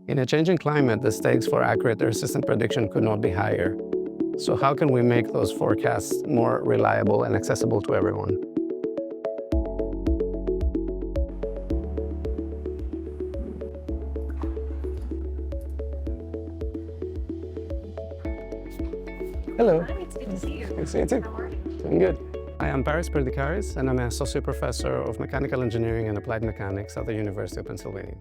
In a changing climate, the stakes for accurate Earth system prediction could not be higher. So how can we make those forecasts more reliable and accessible to everyone? Hello. Hi, it's good to see you. Good to see you too. How are you? Doing good. I am Perdikaris, and I'm an associate professor of mechanical engineering and applied mechanics at the University of Pennsylvania.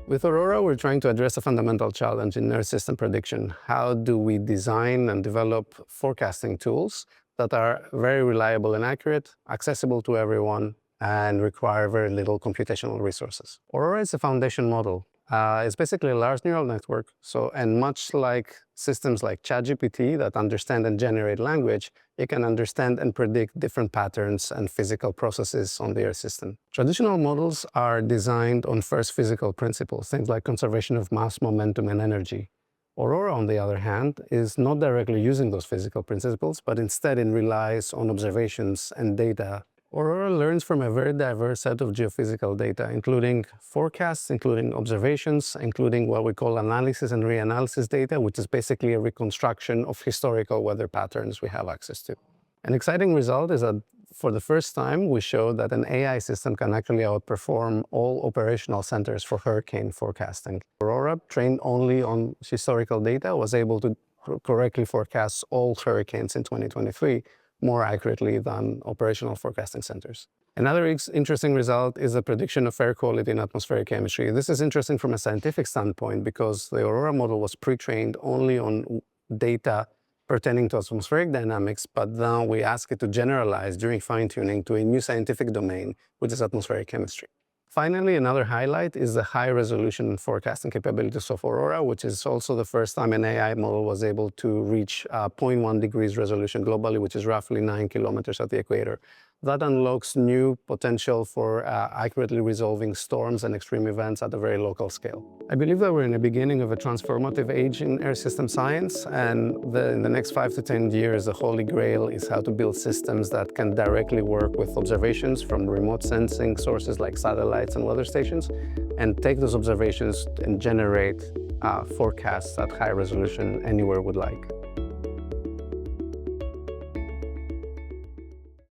With Aurora, we're trying to address a fundamental challenge in Earth system prediction. How do we design and develop forecasting tools that are very reliable and accurate, accessible to everyone, and require very little computational resources? Aurora is a foundation model. It's basically a large neural network. And much like systems like ChatGPT that understand and generate language, it can understand and predict different patterns and physical processes on the Earth system. Traditional models are designed on first physical principles, things like conservation of mass, momentum, and energy. Aurora, on the other hand, is not directly using those physical principles, but instead it relies on observations and data. Aurora learns from a very diverse set of geophysical data, including forecasts, including observations, including what we call analysis and reanalysis data, which is basically a reconstruction of historical weather patterns we have access to. An exciting result is that for the first time, we showed that an AI system can actually outperform all operational centers for hurricane forecasting. Aurora, trained only on historical data, was able to correctly forecast all hurricanes in 2023, more accurately than operational forecasting centers. Another interesting result is the prediction of air quality in atmospheric chemistry. This is interesting from a scientific standpoint because the Aurora model was pre-trained only on data pertaining to atmospheric dynamics, but now we ask it to generalize during fine-tuning to a new scientific domain, which is atmospheric chemistry. Finally, another highlight is the high-resolution forecasting capabilities of Aurora, which is also the first time an AI model was able to reach 0.1 degrees resolution globally, which is roughly 9 kilometers at the equator. That unlocks new potential for accurately resolving storms and extreme events at a very local scale. I believe that we're in the beginning of a transformative age in air system science, and in the next 5 to 10 years, the holy grail is how to build systems that can directly work with observations from remote sensing sources like satellites and weather stations, and take those observations and generate forecasts at high resolution anywhere we'd like.